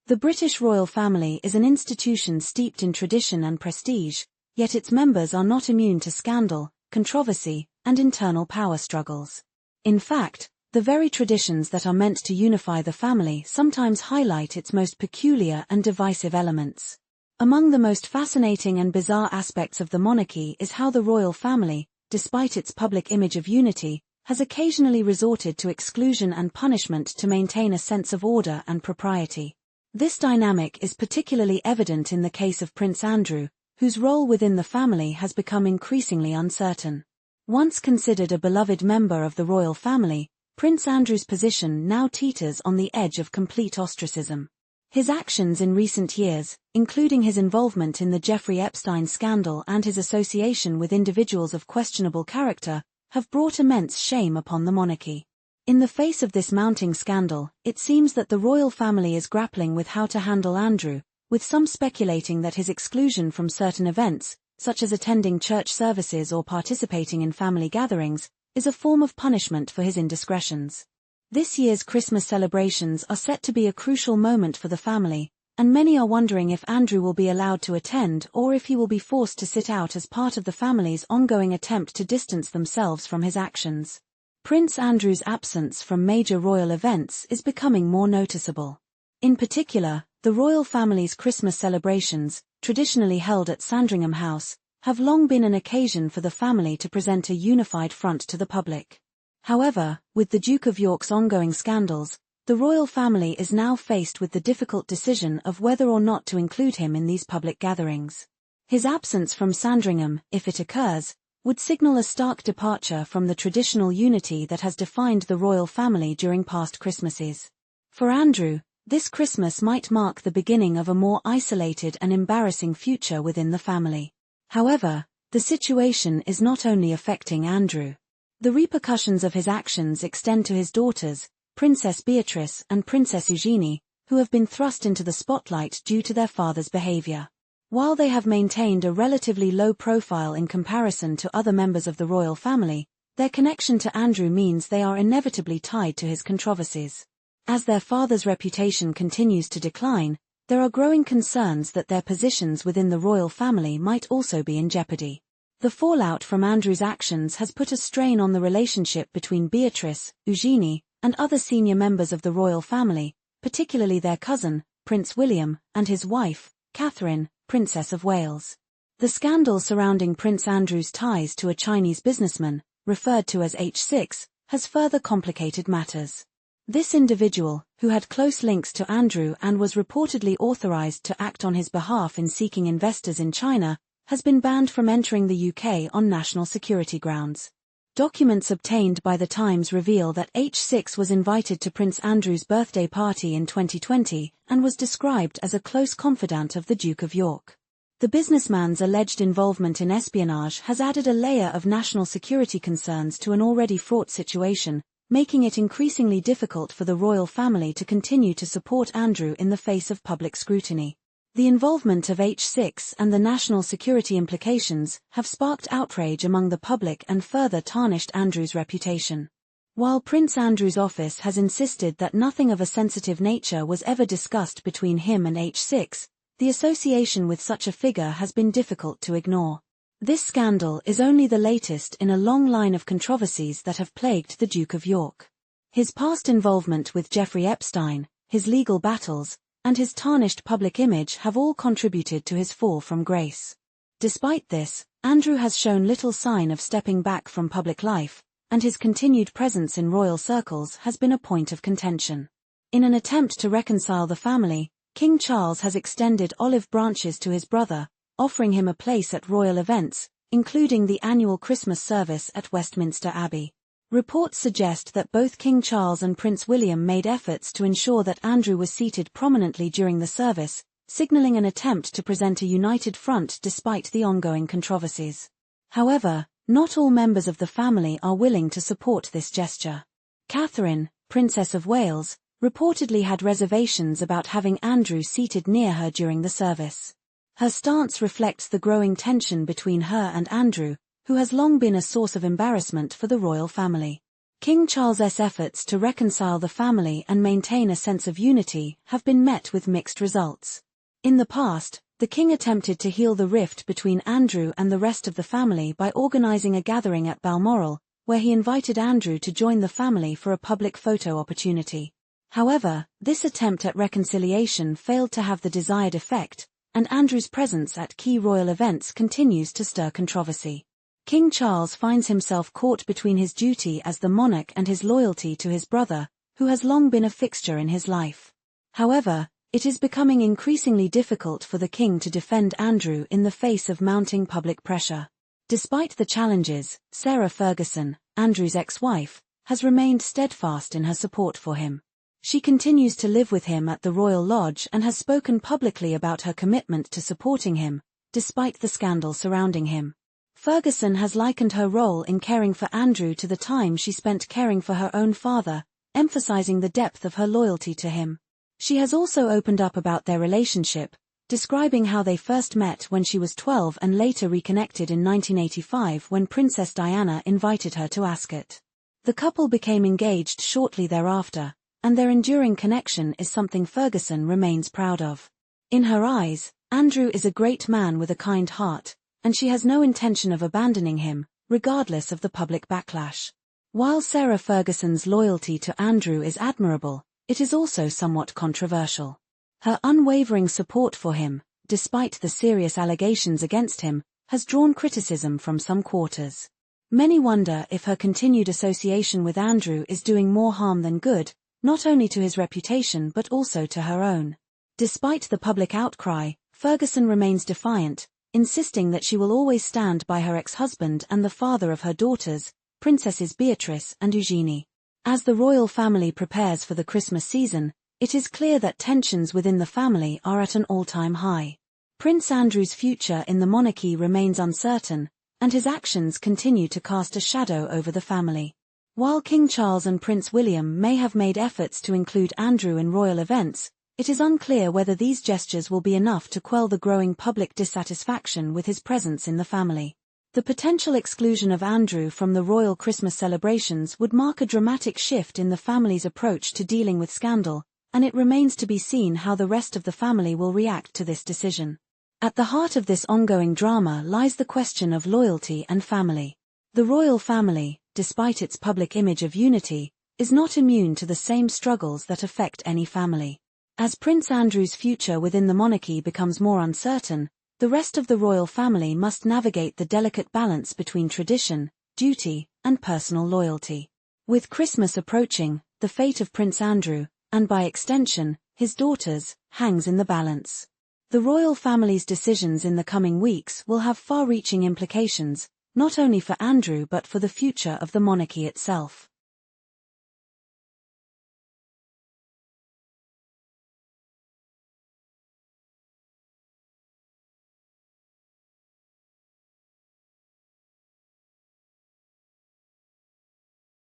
The British royal family is an institution steeped in tradition and prestige, yet its members are not immune to scandal, controversy, and internal power struggles. In fact, the very traditions that are meant to unify the family sometimes highlight its most peculiar and divisive elements. Among the most fascinating and bizarre aspects of the monarchy is how the royal family, despite its public image of unity, has occasionally resorted to exclusion and punishment to maintain a sense of order and propriety. This dynamic is particularly evident in the case of Prince Andrew, whose role within the family has become increasingly uncertain. Once considered a beloved member of the royal family, Prince Andrew's position now teeters on the edge of complete ostracism. His actions in recent years, including his involvement in the Jeffrey Epstein scandal and his association with individuals of questionable character, have brought immense shame upon the monarchy. In the face of this mounting scandal, it seems that the royal family is grappling with how to handle Andrew, with some speculating that his exclusion from certain events, such as attending church services or participating in family gatherings, is a form of punishment for his indiscretions. This year's Christmas celebrations are set to be a crucial moment for the family, and many are wondering if Andrew will be allowed to attend or if he will be forced to sit out as part of the family's ongoing attempt to distance themselves from his actions. Prince Andrew's absence from major royal events is becoming more noticeable. In particular, the royal family's Christmas celebrations, traditionally held at Sandringham House, have long been an occasion for the family to present a unified front to the public. However, with the Duke of York's ongoing scandals, the royal family is now faced with the difficult decision of whether or not to include him in these public gatherings. His absence from Sandringham, if it occurs, would signal a stark departure from the traditional unity that has defined the royal family during past Christmases. For Andrew, this Christmas might mark the beginning of a more isolated and embarrassing future within the family. However, the situation is not only affecting Andrew. The repercussions of his actions extend to his daughters, Princess Beatrice and Princess Eugenie, who have been thrust into the spotlight due to their father's behavior. While they have maintained a relatively low profile in comparison to other members of the royal family, their connection to Andrew means they are inevitably tied to his controversies. As their father's reputation continues to decline, there are growing concerns that their positions within the royal family might also be in jeopardy. The fallout from Andrew's actions has put a strain on the relationship between Beatrice, Eugenie, and other senior members of the royal family, particularly their cousin, Prince William, and his wife, Katherine, Princess of Wales. The scandal surrounding Prince Andrew's ties to a Chinese businessman, referred to as H6, has further complicated matters. This individual, who had close links to Andrew and was reportedly authorized to act on his behalf in seeking investors in China, has been banned from entering the UK on national security grounds. Documents obtained by The Times reveal that H6 was invited to Prince Andrew's birthday party in 2020 and was described as a close confidant of the Duke of York. The businessman's alleged involvement in espionage has added a layer of national security concerns to an already fraught situation, making it increasingly difficult for the royal family to continue to support Andrew in the face of public scrutiny. The involvement of H6 and the national security implications have sparked outrage among the public and further tarnished Andrew's reputation. While Prince Andrew's office has insisted that nothing of a sensitive nature was ever discussed between him and H6, the association with such a figure has been difficult to ignore. This scandal is only the latest in a long line of controversies that have plagued the Duke of York. His past involvement with Jeffrey Epstein, his legal battles, and his tarnished public image have all contributed to his fall from grace. Despite this, Andrew has shown little sign of stepping back from public life, and his continued presence in royal circles has been a point of contention. In an attempt to reconcile the family, King Charles has extended olive branches to his brother, offering him a place at royal events, including the annual Christmas service at Westminster Abbey. Reports suggest that both King Charles and Prince William made efforts to ensure that Andrew was seated prominently during the service, signaling an attempt to present a united front despite the ongoing controversies. However, not all members of the family are willing to support this gesture. Katherine, Princess of Wales, reportedly had reservations about having Andrew seated near her during the service. Her stance reflects the growing tension between her and Andrew, who has long been a source of embarrassment for the royal family. King Charles's efforts to reconcile the family and maintain a sense of unity have been met with mixed results. In the past, the king attempted to heal the rift between Andrew and the rest of the family by organizing a gathering at Balmoral, where he invited Andrew to join the family for a public photo opportunity. However, this attempt at reconciliation failed to have the desired effect, and Andrew's presence at key royal events continues to stir controversy. King Charles finds himself caught between his duty as the monarch and his loyalty to his brother, who has long been a fixture in his life. However, it is becoming increasingly difficult for the king to defend Andrew in the face of mounting public pressure. Despite the challenges, Sarah Ferguson, Andrew's ex-wife, has remained steadfast in her support for him. She continues to live with him at the Royal Lodge and has spoken publicly about her commitment to supporting him, despite the scandal surrounding him. Ferguson has likened her role in caring for Andrew to the time she spent caring for her own father, emphasizing the depth of her loyalty to him. She has also opened up about their relationship, describing how they first met when she was 12 and later reconnected in 1985 when Princess Diana invited her to Ascot. The couple became engaged shortly thereafter, and their enduring connection is something Ferguson remains proud of. In her eyes, Andrew is a great man with a kind heart, and she has no intention of abandoning him, regardless of the public backlash. While Sarah Ferguson's loyalty to Andrew is admirable, it is also somewhat controversial. Her unwavering support for him, despite the serious allegations against him, has drawn criticism from some quarters. Many wonder if her continued association with Andrew is doing more harm than good, not only to his reputation but also to her own. Despite the public outcry, Ferguson remains defiant, insisting that she will always stand by her ex-husband and the father of her daughters, Princesses Beatrice and Eugenie. As the royal family prepares for the Christmas season, it is clear that tensions within the family are at an all-time high. Prince Andrew's future in the monarchy remains uncertain, and his actions continue to cast a shadow over the family. While King Charles and Prince William may have made efforts to include Andrew in royal events, it is unclear whether these gestures will be enough to quell the growing public dissatisfaction with his presence in the family. The potential exclusion of Andrew from the royal Christmas celebrations would mark a dramatic shift in the family's approach to dealing with scandal, and it remains to be seen how the rest of the family will react to this decision. At the heart of this ongoing drama lies the question of loyalty and family. The royal family, despite its public image of unity, is not immune to the same struggles that affect any family. As Prince Andrew's future within the monarchy becomes more uncertain, the rest of the royal family must navigate the delicate balance between tradition, duty, and personal loyalty. With Christmas approaching, the fate of Prince Andrew, and by extension, his daughters, hangs in the balance. The royal family's decisions in the coming weeks will have far-reaching implications, not only for Andrew but for the future of the monarchy itself.